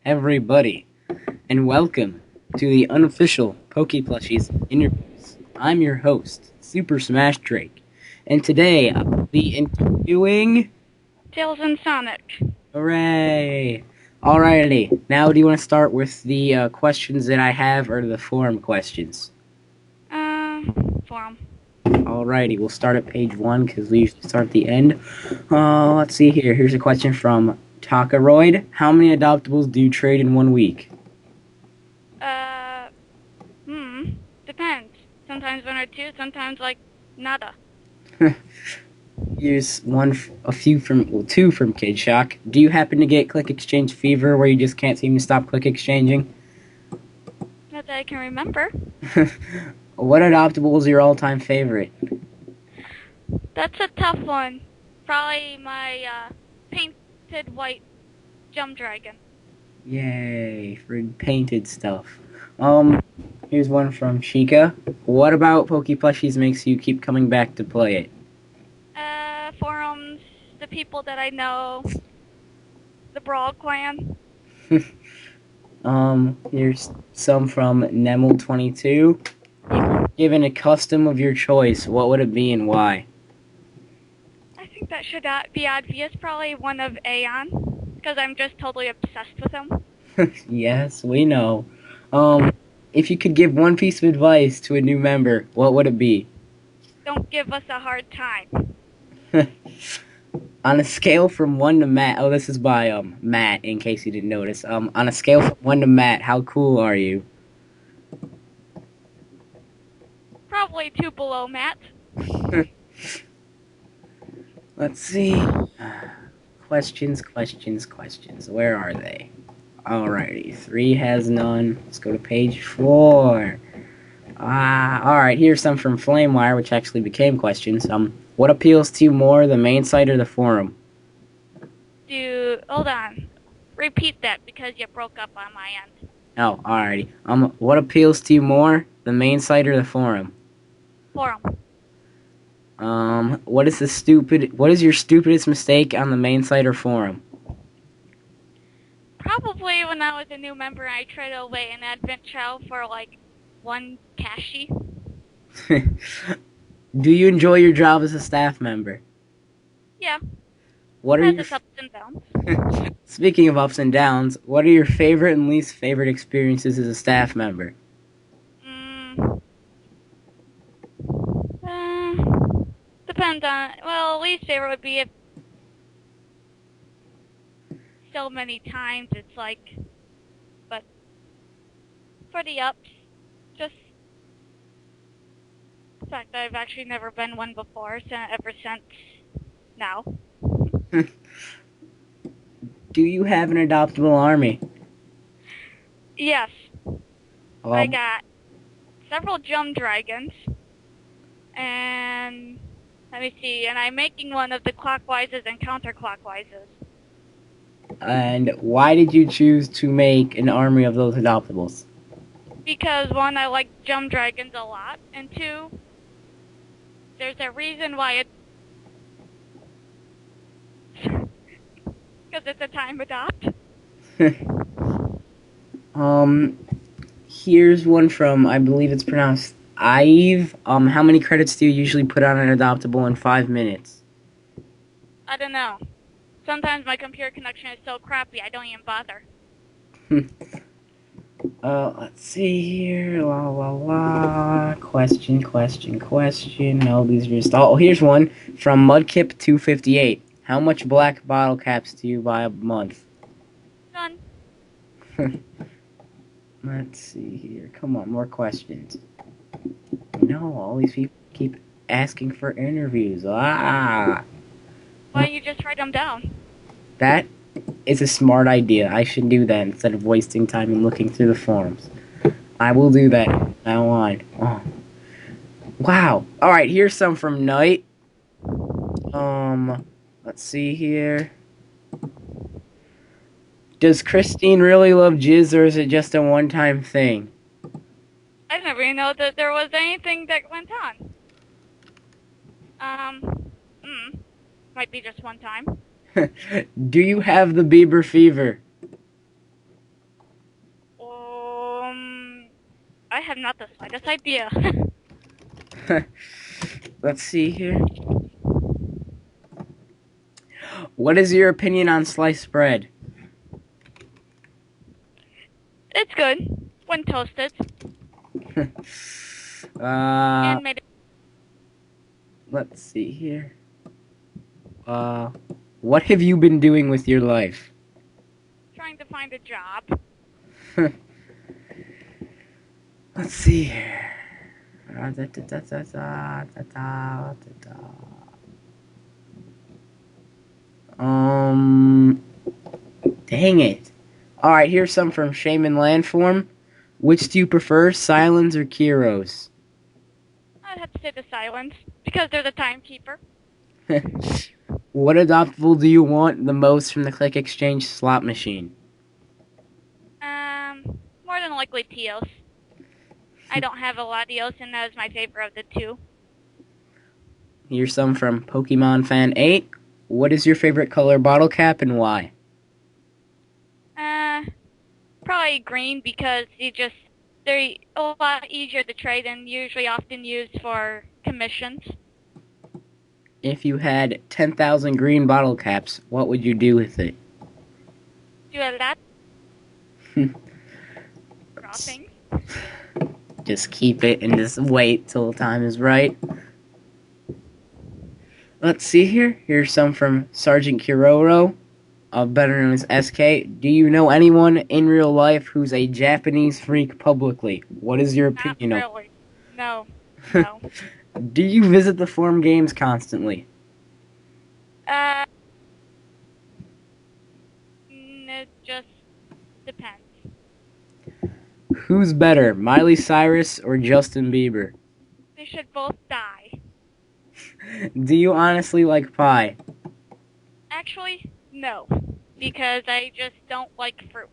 everybody, and welcome to the unofficial PokePlushies interviews. I'm your host, Super Smash Drake, and today I'll be interviewing. Tails and Sonic. Hooray! Alrighty, now do you want to start with the questions that I have, or the forum questions? Uh, Forum. Alrighty, we'll start at page one because we usually start at the end. Let's see here. Here's a question from Takaroid. How many adoptables do you trade in 1 week? Uh, Depends. Sometimes one or two, sometimes like nada. Here's two from Kid Shock. Do you happen to get Click Exchange fever where you just can't seem to stop Click Exchanging? Not that I can remember. What adoptable is your all-time favorite? That's a tough one. Probably my, painted white Jump Dragon. Yay, for painted stuff. Here's one from Chica. What about PokePlushies makes you keep coming back to play it? Forums, the people that I know, the Brawl Clan. Here's some from Nemel22. Given a custom of your choice, what would it be and why? I think that should be obvious. Probably one of Aeon, because I'm just totally obsessed with him. Yes, we know. If you could give one piece of advice to a new member, what would it be? Don't give us a hard time. On a scale from 1 to Matt, oh, this is by Matt, in case you didn't notice. On a scale from 1 to Matt, how cool are you? Probably two below Matt. Let's see. Questions. Where are they? Alrighty, 3 has none. Let's go to page 4. Alright, here's some from Flamewire, which actually became questions. What appeals to you more, the main site or the forum? Hold on. Repeat that because you broke up on my end. Oh, alrighty. What appeals to you more, the main site or the forum? Forum. What is your stupidest mistake on the main site or forum? Probably when I was a new member, I traded away an Advent Child for like one Kashi. Do you enjoy your job as a staff member? Yeah, What are has your its ups and downs. Speaking of ups and downs, what are your favorite and least favorite experiences as a staff member? Mm, Depends on. Well, least favorite would be if so many times it's like, but for the ups, just the fact that I've actually never been one before, ever since now. Do you have an adoptable army? Yes, Um, I got several Jump Dragons, and let me see, and I'm making one of the clockwises and counterclockwise. and why did you choose to make an army of those adoptables? Because one, I like Jump Dragons a lot, and two, there's a reason why it's because it's a time adopt. Here's one from, I believe it's pronounced Ive. How many credits do you usually put on an adoptable in 5 minutes? I don't know. Sometimes my computer connection is so crappy I don't even bother. Let's see here. La la la. Question. No, these are just. Oh, here's one from Mudkip258. How much black bottle caps do you buy a month? None. Let's see here. Come on, more questions. No, all these people keep asking for interviews. Why don't you just write them down? That is a smart idea. I should do that instead of wasting time and looking through the forums. I will do that now on. Oh. Wow. Alright, here's some from Knight. Let's see here. Does Christine really love Jizz, or is it just a one-time thing? I never even know that there was anything that went on. Might be just one time. Do you have the Bieber fever? I have not the slightest idea. Let's see here. What is your opinion on sliced bread? It's good when toasted uh, and made. let's see here. What have you been doing with your life? Trying to find a job. Let's see here. Dang it. Alright, here's some from Shaman Landform. Which do you prefer, Silence or Kiros? I'd have to say the silence because they're the timekeeper. What adoptable do you want the most from the Click Exchange slot machine? More than likely Teos. I don't have a lot of Teos, and that is my favorite of the two. Here's some from Pokemon Fan 8. What is your favorite color bottle cap and why? Probably green because they're a lot easier to trade and usually often used for commissions. If you had 10,000 green bottle caps, what would you do with it? Do a lot. Dropping. Just keep it and just wait till the time is right. Let's see here. Here's some from Sergeant Kiroro, better known as SK. Do you know anyone in real life who's a Japanese freak publicly? What is your opinion Not of? really. No. No. Do you visit the forum games constantly? It just depends. Who's better, Miley Cyrus or Justin Bieber? They should both die. Do you honestly like pie? Actually, no. Because I just don't like fruit.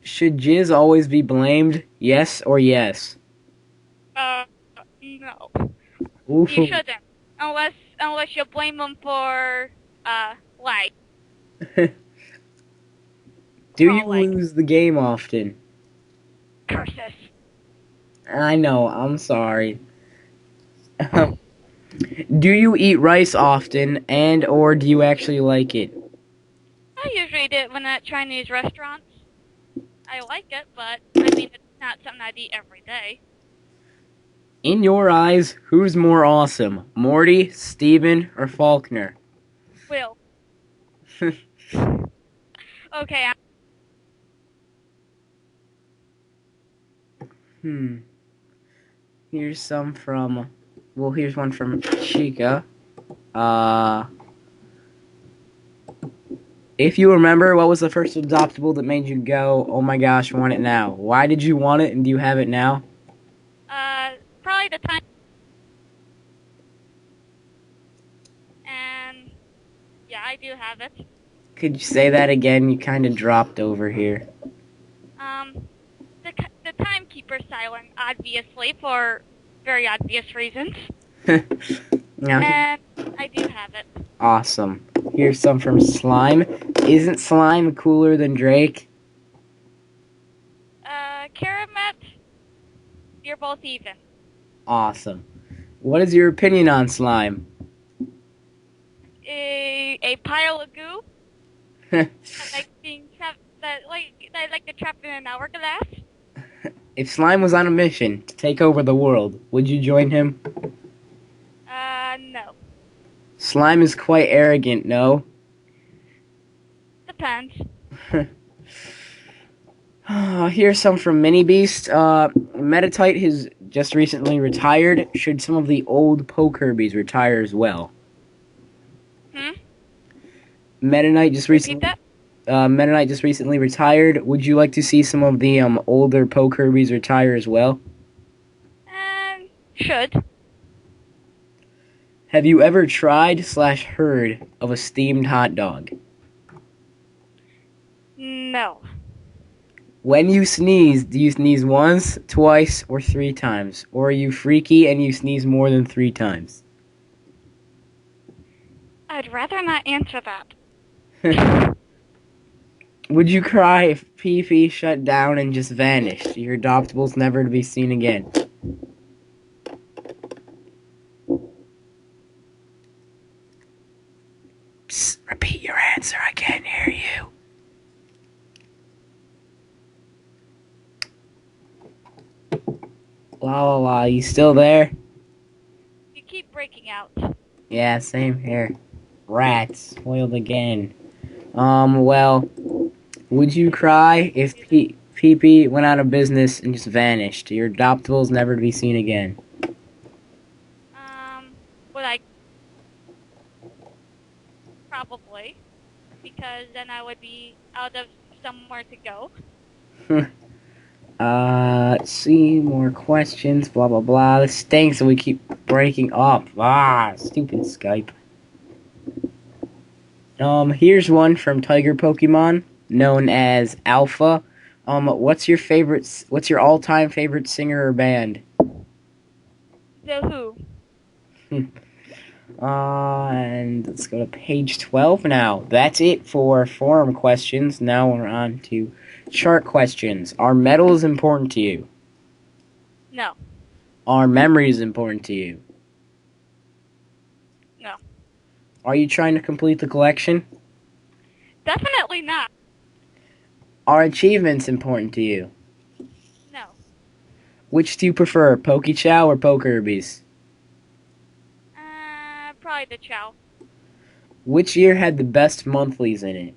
Should jizz always be blamed? Yes or yes? No. Ooh. You shouldn't. Unless you blame them for, lag. Do you lose the game often? Curses. I know, I'm sorry. Do you eat rice often, and or do you actually like it? I usually do it when at Chinese restaurants. I like it, but, I mean, it's not something I'd eat every day. In your eyes, who's more awesome? Morty, Steven, or Faulkner? Will. Okay, Here's some from... Well, here's one from Chica. If you remember, what was the first adoptable that made you go, oh my gosh, I want it now? Why did you want it, and do you have it now? probably the time. And, yeah, I do have it. Could you say that again? You kind of dropped over here. The timekeeper silent, obviously, for very obvious reasons. Now, And I do have it. awesome. Here's some from Slime. Isn't Slime cooler than Drake? Karamet, you're both even. Awesome. What is your opinion on Slime? A pile of goo that like being trapped, that like to trap in an hourglass. If Slime was on a mission to take over the world, would you join him? No. Slime is quite arrogant, no? Depends. Here's some from Mini Beast. Metatite has just recently retired. Should some of the old PokeKirby's retire as well? Meta Knight just recently. Meta Knight just recently retired. Would you like to see some of the older PokeKirby's retire as well? Should. Have you ever tried/heard of a steamed hot dog? No. When you sneeze, do you sneeze once, twice, or 3 times? Or are you freaky and you sneeze more than 3 times? I'd rather not answer that. Would you cry if PP shut down and just vanished? Your adoptables never to be seen again. Psst, repeat your answer. I can't hear you. La la la. You still there? You keep breaking out. Yeah, same here. Rats spoiled again. Well, would you cry if PP went out of business and just vanished? Your adoptables never to be seen again. Would I? Probably. Because then I would be out of somewhere to go. Let's see, more questions, blah blah blah. This stinks and we keep breaking up. Stupid Skype. Here's one from Tiger Pokemon, known as Alpha. What's your all-time favorite singer or band? The Who. And let's go to page 12 now. That's it for forum questions. Now we're on to chart questions. Are medals important to you? No. Are memories important to you? No. Are you trying to complete the collection? Definitely not. Are achievements important to you? No. Which do you prefer, Pokechow or Pokerbies? Probably the Chow. Which year had the best monthlies in it?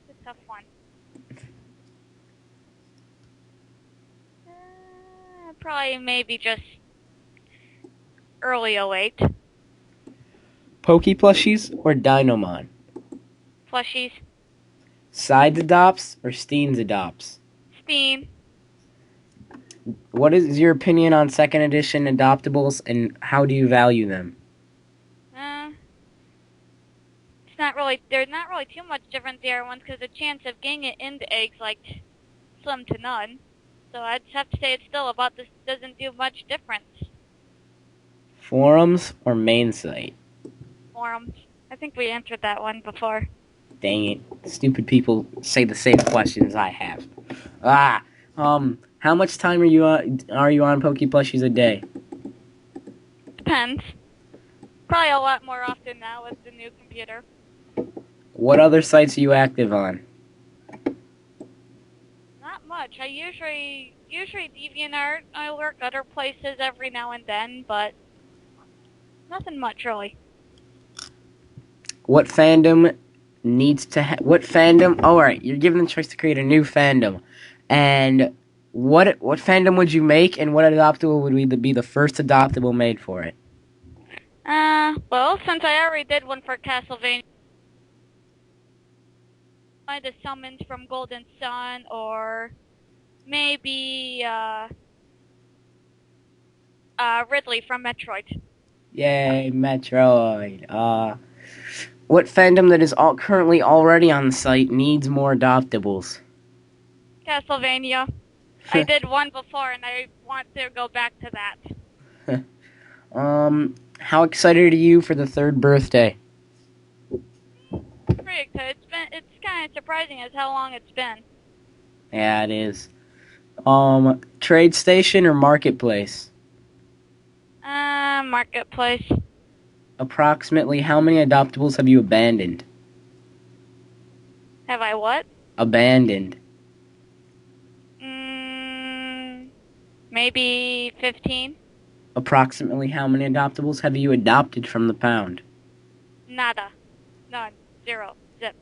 It's a tough one. Probably maybe just early 08. PokePlushies or Dynamon? Plushies. Sides adopts or Steens adopts? Steam. What is your opinion on second edition adoptables and how do you value them? It's not really. They're not really too much different the other ones because the chance of getting it into eggs like slim to none. So I'd have to say it's still about this. Doesn't do much difference. Forums or main site? Forums. I think we answered that one before. Dang it. Stupid people say the same questions I have. How much time are you on PokePlushies a day? Depends. Probably a lot more often now with the new computer. What other sites are you active on? Not much. I usually DeviantArt. I lurk other places every now and then, but nothing much really. What fandom needs to what fandom? Oh, alright, you're given the choice to create a new fandom. And what fandom would you make and what adoptable would be the first adoptable made for it? Well, since I already did one for Castlevania, the summons from Golden Sun, or maybe, Ridley from Metroid. Yay, Metroid. What fandom that is currently already on the site needs more adoptables? Castlevania. I did one before, and I want to go back to that. How excited are you for the third birthday? Pretty excited. It's kind of surprising as how long it's been. Yeah, it is. Trade station or marketplace? Marketplace. Approximately how many adoptables have you abandoned? Have I what? Abandoned. Maybe 15? Approximately how many adoptables have you adopted from the pound? Nada. None. Zero. Zip.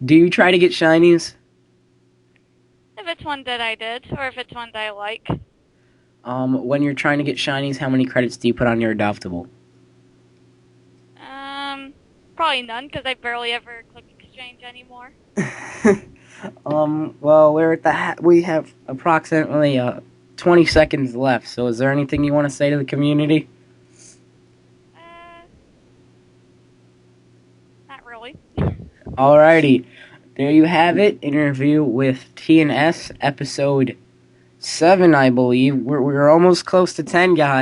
Do you try to get shinies? If it's one that I did, or if it's one that I like. When you're trying to get shinies, how many credits do you put on your adoptable? Probably none, because I barely ever click exchange anymore. Well, we're at we have approximately 20 seconds left, so is there anything you want to say to the community? Not really. Alrighty, there you have it, interview with TNS, episode 7, I believe. We're almost close to 10, guys.